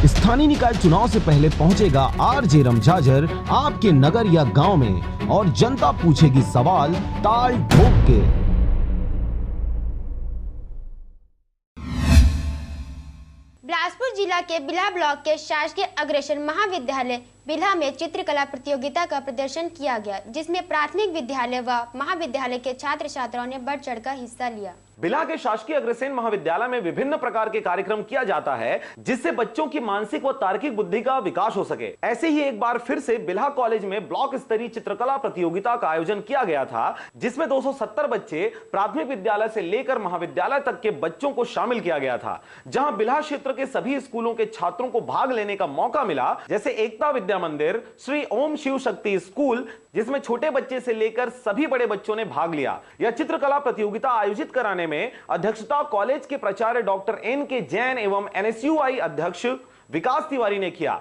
स्थानीय निकाय चुनाव से पहले पहुंचेगा आरजे रमझाझर आपके नगर या गांव में और जनता पूछेगी सवाल ताल ठोक के। बिलासपुर जिला के बिल्हा ब्लॉक के शासकीय अग्रसर महाविद्यालय बिल्हा में चित्रकला प्रतियोगिता का प्रदर्शन किया गया, जिसमें प्राथमिक विद्यालय व महाविद्यालय के छात्र छात्राओं ने बढ़ चढ़कर हिस्सा लिया। बिल्हा के शासकीय अग्रसेन महाविद्यालय में विभिन्न प्रकार के कार्यक्रम किया जाता है, जिससे बच्चों की मानसिक व तार्किक बुद्धि का विकास हो सके। ऐसे ही एक बार फिर से बिल्हा कॉलेज में ब्लॉक स्तरीय चित्रकला प्रतियोगिता का आयोजन किया गया था, जिसमें 270 बच्चे प्राथमिक विद्यालय से लेकर महाविद्यालय तक के बच्चों को शामिल किया गया था, जहां बिल्हा क्षेत्र के सभी स्कूलों के छात्रों को भाग लेने का मौका मिला, जैसे एकता विद्या मंदिर, श्री ओम शिव शक्ति स्कूल, जिसमें छोटे बच्चे से लेकर सभी बड़े बच्चों ने भाग लिया। यह चित्रकला प्रतियोगिता आयोजित कराने में अध्यक्षता कॉलेज के प्राचार्य डॉक्टर एन.के. जैन एवं एनएसयूआई अध्यक्ष विकास तिवारी ने किया।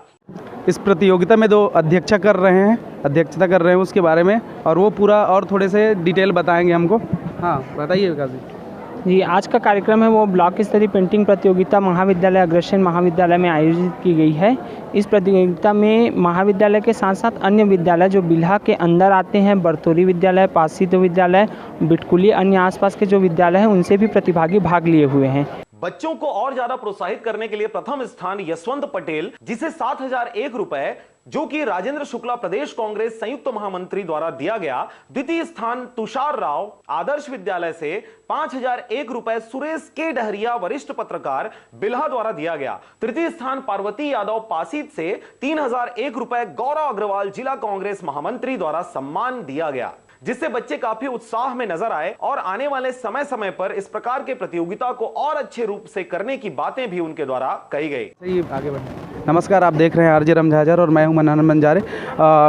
इस प्रतियोगिता में 2 अध्यक्षता कर रहे हैं उसके बारे में, और वो पूरा और थोड़े से डिटेल बताएंगे हमको। हाँ बताइए विकास जी। आज का कार्यक्रम है वो ब्लॉक स्तरीय पेंटिंग प्रतियोगिता महाविद्यालय अग्रसेन महाविद्यालय में आयोजित की गई है। इस प्रतियोगिता में महाविद्यालय के साथ साथ अन्य विद्यालय जो बिल्हा के अंदर आते हैं, बरतौली विद्यालय, पासीत विद्यालय, बिटकुली, अन्य आसपास के जो विद्यालय हैं उनसे भी प्रतिभागी भाग लिए हुए हैं। बच्चों को और ज्यादा प्रोत्साहित करने के लिए प्रथम स्थान यशवंत पटेल, जिसे 7,001 रुपए, जो कि राजेंद्र शुक्ला प्रदेश कांग्रेस संयुक्त महामंत्री द्वारा दिया गया। द्वितीय स्थान तुषार राव आदर्श विद्यालय से 5,001 रुपए सुरेश के डहरिया वरिष्ठ पत्रकार बिल्हा द्वारा दिया गया। तृतीय स्थान पार्वती यादव पासीत से 3,001 रुपए गौरव अग्रवाल जिला कांग्रेस महामंत्री द्वारा सम्मान दिया गया, जिससे बच्चे काफी उत्साह में नजर आए और आने वाले समय समय पर इस प्रकार के प्रतियोगिता को और अच्छे रूप से करने की बातें भी उनके द्वारा कही गई। आगे बढ़े। नमस्कार, आप देख रहे हैं आरजे रमझाझर और मैं हूं मनन बंजारे।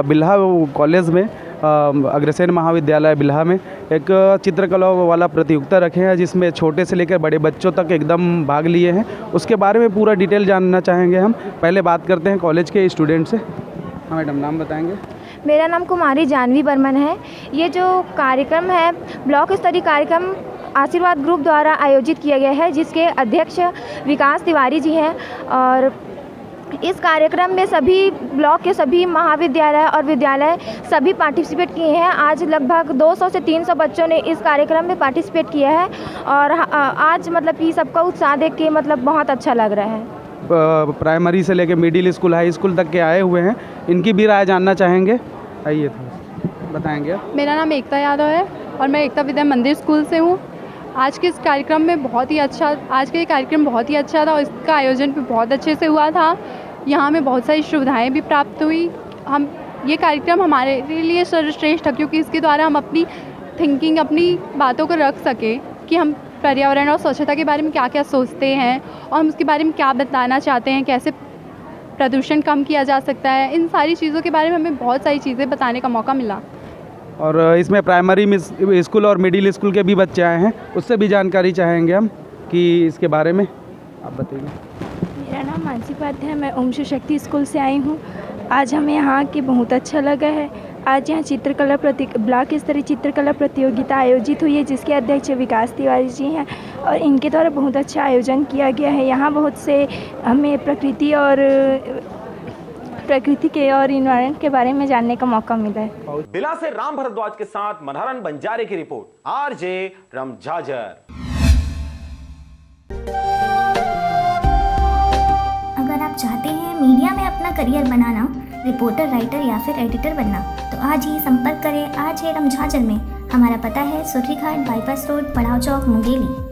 बिल्हा कॉलेज में अग्रसेन महाविद्यालय बिल्हा में एक चित्रकला वाला प्रतियोगिता रखे हैं, जिसमें छोटे से लेकर बड़े बच्चों तक एकदम भाग लिए हैं। उसके बारे में पूरा डिटेल जानना चाहेंगे हम। पहले बात करते हैं कॉलेज के स्टूडेंट से। हाँ मैडम, नाम बताएंगे। मेरा नाम कुमारी जानवी बर्मन है। ये जो कार्यक्रम है ब्लॉक स्तरीय कार्यक्रम आशीर्वाद ग्रुप द्वारा आयोजित किया गया है, जिसके अध्यक्ष विकास तिवारी जी हैं। और इस कार्यक्रम में सभी ब्लॉक के सभी महाविद्यालय और विद्यालय सभी पार्टिसिपेट किए हैं। आज लगभग 200 से 300 बच्चों ने इस कार्यक्रम में पार्टिसिपेट किया है और आज मतलब कि सबका उत्साह देख के मतलब बहुत अच्छा लग रहा है। प्राइमरी से लेकर मिडिल स्कूल, हाई स्कूल तक के आए हुए हैं, इनकी भी राय जानना चाहेंगे। आइए थोड़ा बताएंगे। मेरा नाम एकता यादव है और मैं एकता विद्या मंदिर स्कूल से हूँ। आज के इस कार्यक्रम में आज का ये कार्यक्रम बहुत ही अच्छा था और इसका आयोजन भी बहुत अच्छे से हुआ था। यहाँ में बहुत सारी सुविधाएं भी प्राप्त हुई। ये कार्यक्रम हमारे लिए सर्वश्रेष्ठ है, क्योंकि इसके द्वारा हम अपनी थिंकिंग, अपनी बातों को रख सकें कि हम पर्यावरण और स्वच्छता के बारे में क्या क्या सोचते हैं और हम उसके बारे में क्या बताना चाहते हैं, कैसे प्रदूषण कम किया जा सकता है। इन सारी चीज़ों के बारे में हमें बहुत सारी चीज़ें बताने का मौका मिला। और इसमें प्राइमरी स्कूल और मिडिल स्कूल के भी बच्चे आए हैं, उससे भी जानकारी चाहेंगे हम कि इसके बारे में आप बताइए। मेरा नाम मानसी उपाध्याय है, मैं ओम शिव शक्ति स्कूल से आई हूँ। आज हमें यहाँ के बहुत अच्छा लगा है। आज यहाँ ब्लॉक स्तरीय चित्रकला प्रतियोगिता आयोजित हुई है, जिसके अध्यक्ष विकास तिवारी जी हैं और इनके द्वारा बहुत अच्छा आयोजन किया गया है। यहाँ बहुत से हमें प्रकृति के और इन्वायरमेंट के बारे में जानने का मौका मिला है। बिल्हा से राम भरद्वाज के साथ मनहरन बंजारे की रिपोर्ट, आरजे रमझाझर। अगर आप चाहते हैं मीडिया में अपना करियर बनाना, रिपोर्टर, राइटर या फिर एडिटर बनना, तो आज ही संपर्क करें आरजे रमझाझर में। हमारा पता है सुर्रीघाट बाईपास रोड, पड़ाव चौक, मुंगेली।